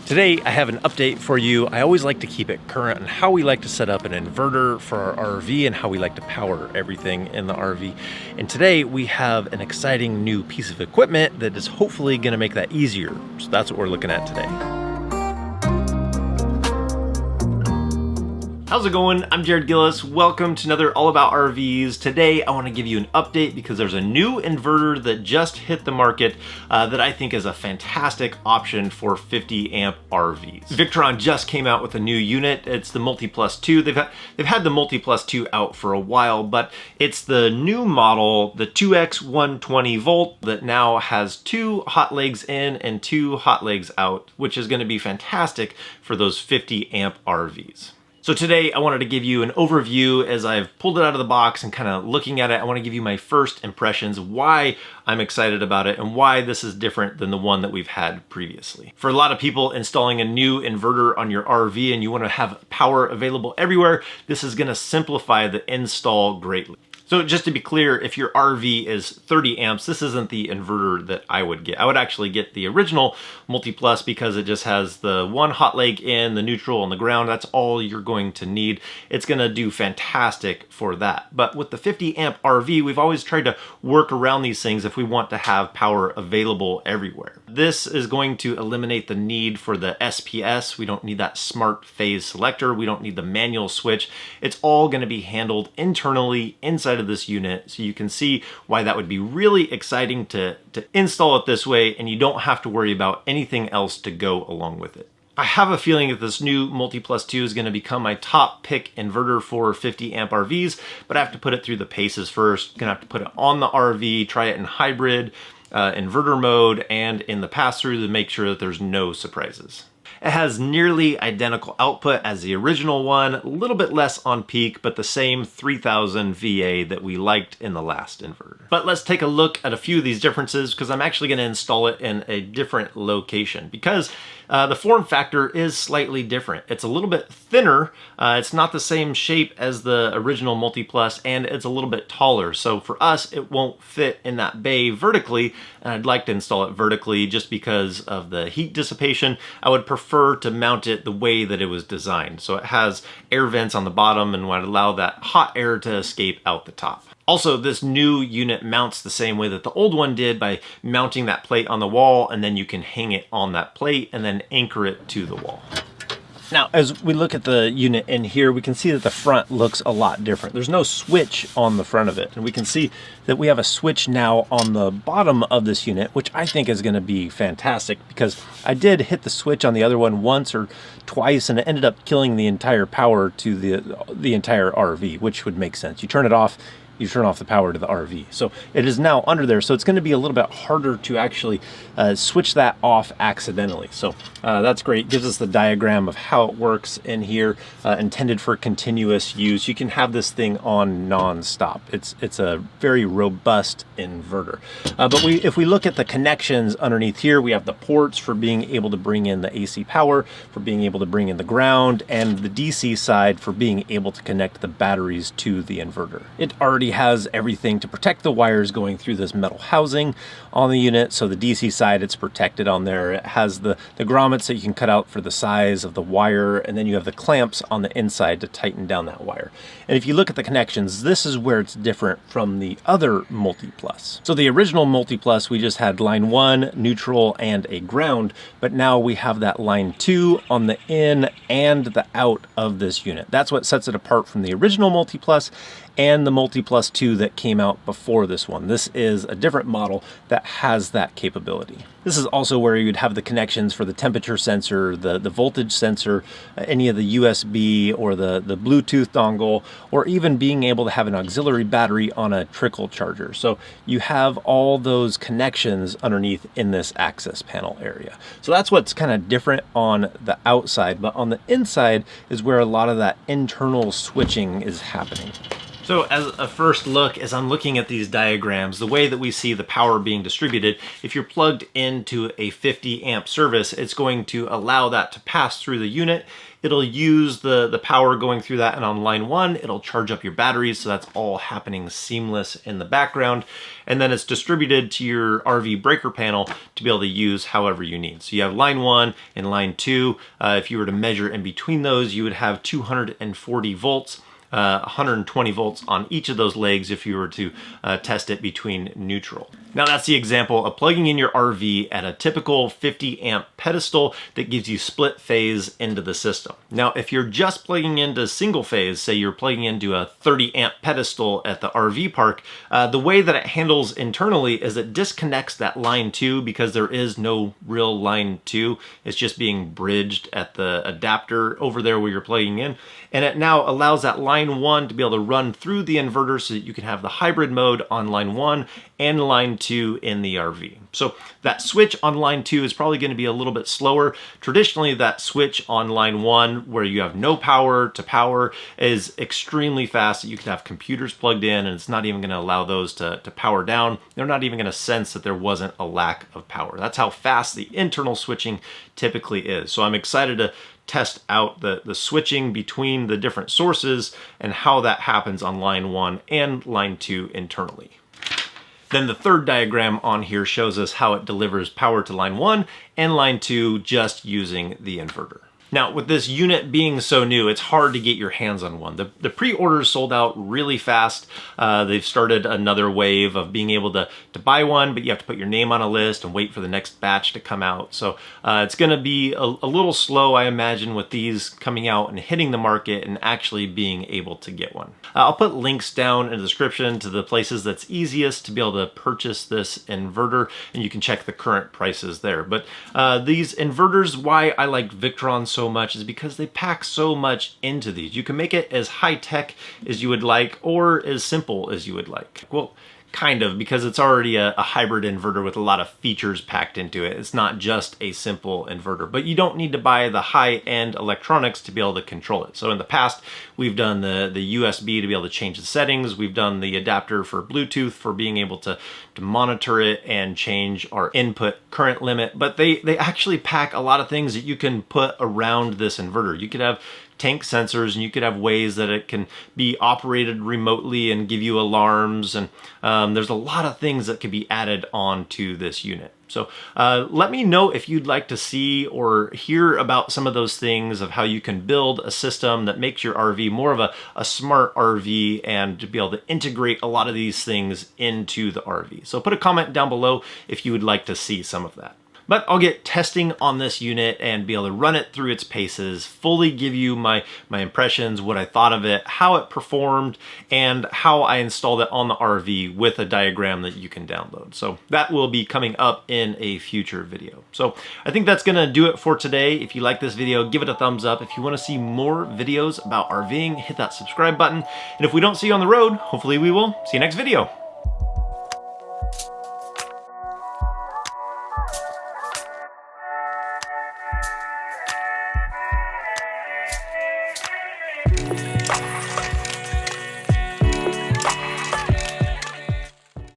Today I have an update for you. I always like to keep it current on how we like to set up an inverter for our RV and how we like to power everything in the RV. And today we have an exciting new piece of equipment that is hopefully going to make that easier. So that's what we're looking at today. How's it going? I'm Jared Gillis. Welcome to another All About RVs. Today I want to give you an update because there's a new inverter that just hit the market that I think is a fantastic option for 50 amp RVs. Victron just came out with a new unit. It's the MultiPlus II. They've had the MultiPlus II out for a while, but it's the new model, the 2X 120 volt, that now has 2 hot legs in and 2 hot legs out, which is going to be fantastic for those 50 amp RVs. So today I wanted to give you an overview as I've pulled it out of the box and kind of looking at it. I want to give you my first impressions, why I'm excited about it and why this is different than the one that we've had previously. For a lot of people installing a new inverter on your RV and you want to have power available everywhere, this is going to simplify the install greatly. So just to be clear, if your RV is 30 amps, this isn't the inverter that I would get. I would actually get the original MultiPlus because it just has the one hot leg in, the neutral, and the ground. That's all you're going to need. It's going to do fantastic for that. But with the 50 amp RV, we've always tried to work around these things if we want to have power available everywhere. This is going to eliminate the need for the SPS. We don't need that smart phase selector. We don't need the manual switch. It's all going to be handled internally inside of this unit, so you can see why that would be really exciting to install it this way, and you don't have to worry about anything else to go along with it. I have a feeling that this new MultiPlus II is going to become my top pick inverter for 50 amp RVs, but I have to put it through the paces first. I'm going to have to put it on the RV, try it in hybrid, inverter mode, and in the pass-through to make sure that there's no surprises. It has nearly identical output as the original one, a little bit less on peak, but the same 3000 VA that we liked in the last inverter. But let's take a look at a few of these differences because I'm actually going to install it in a different location because the form factor is slightly different. It's a little bit thinner, it's not the same shape as the original MultiPlus, and it's a little bit taller. So for us, it won't fit in that bay vertically, and I'd like to install it vertically just because of the heat dissipation. I would prefer to mount it the way that it was designed. So it has air vents on the bottom and would allow that hot air to escape out the top. Also, this new unit mounts the same way that the old one did by mounting that plate on the wall, and then you can hang it on that plate and then anchor it to the wall. Now, as we look at the unit in here, we can see that the front looks a lot different. There's no switch on the front of it, and we can see that we have a switch now on the bottom of this unit, which I think is going to be fantastic because I did hit the switch on the other one once or twice, and it ended up killing the entire power to the entire RV, which would make sense. You turn it off, you turn off the power to the RV. So it is now under there, so it's going to be a little bit harder to actually switch that off accidentally. So that's great. It gives us the diagram of how it works in here, intended for continuous use. You can have this thing on non-stop. It's a very robust inverter. But if we look at the connections underneath here, we have the ports for being able to bring in the AC power, for being able to bring in the ground, and the DC side for being able to connect the batteries to the inverter. It already has everything to protect the wires going through this metal housing on the unit, so the DC side, it's protected on there. It has the grommets that you can cut out for the size of the wire, and then you have the clamps on the inside to tighten down that wire. And if you look at the connections, this is where it's different from the other MultiPlus. So the original MultiPlus, we just had line 1, neutral, and a ground, but now we have that line 2 on the in and the out of this unit. That's what sets it apart from the original MultiPlus and the MultiPlus II that came out before this one. This is a different model that has that capability. This is also where you'd have the connections for the temperature sensor, the voltage sensor, any of the USB or the Bluetooth dongle, or even being able to have an auxiliary battery on a trickle charger. So you have all those connections underneath in this access panel area. So that's what's kind of different on the outside, but on the inside is where a lot of that internal switching is happening. So as a first look, as I'm looking at these diagrams, the way that we see the power being distributed, if you're plugged into a 50 amp service, it's going to allow that to pass through the unit. It'll use the power going through that, and on line 1, it'll charge up your batteries, so that's all happening seamless in the background. And then it's distributed to your RV breaker panel to be able to use however you need. So you have line 1 and line 2. If you were to measure in between those, you would have 240 volts. 120 volts on each of those legs if you were to test it between neutral. Now that's the example of plugging in your RV at a typical 50 amp pedestal that gives you split phase into the system. Now if you're just plugging into single phase, say you're plugging into a 30 amp pedestal at the RV park, the way that it handles internally is it disconnects that line 2 because there is no real line 2. It's just being bridged at the adapter over there where you're plugging in, and it now allows that line 1 to be able to run through the inverter so that you can have the hybrid mode on line 1 and line 2 in the RV. So that switch on line 2 is probably going to be a little bit slower. Traditionally, that switch on line 1 where you have no power to power is extremely fast. You can have computers plugged in and it's not even going to allow those to power down. They're not even going to sense that there wasn't a lack of power. That's how fast the internal switching typically is. So I'm excited to test out the switching between the different sources and how that happens on line 1 and line 2 internally. Then the third diagram on here shows us how it delivers power to line 1 and line 2 just using the inverter. Now, with this unit being so new, it's hard to get your hands on one. The pre-orders sold out really fast. They've started another wave of being able to buy one, but you have to put your name on a list and wait for the next batch to come out. So it's going to be a little slow, I imagine, with these coming out and hitting the market and actually being able to get one. I'll put links down in the description to the places that's easiest to be able to purchase this inverter, and you can check the current prices there. But these inverters, why I like Victron so much is because they pack so much into these. You can make it as high-tech as you would like or as simple as you would like. Well, kind of, because it's already a hybrid inverter with a lot of features packed into it. It's not just a simple inverter, but you don't need to buy the high-end electronics to be able to control it. So in the past, we've done the USB to be able to change the settings. We've done the adapter for Bluetooth for being able to monitor it and change our input current limit. But they actually pack a lot of things that you can put around this inverter. You could have tank sensors, and you could have ways that it can be operated remotely and give you alarms, and there's a lot of things that can be added onto this unit. So let me know if you'd like to see or hear about some of those things of how you can build a system that makes your RV more of a smart RV and to be able to integrate a lot of these things into the RV. So put a comment down below if you would like to see some of that. But I'll get testing on this unit and be able to run it through its paces, fully give you my impressions, what I thought of it, how it performed, and how I installed it on the RV with a diagram that you can download. So that will be coming up in a future video. So I think that's gonna do it for today. If you like this video, give it a thumbs up. If you wanna see more videos about RVing, hit that subscribe button. And if we don't see you on the road, hopefully we will see you next video.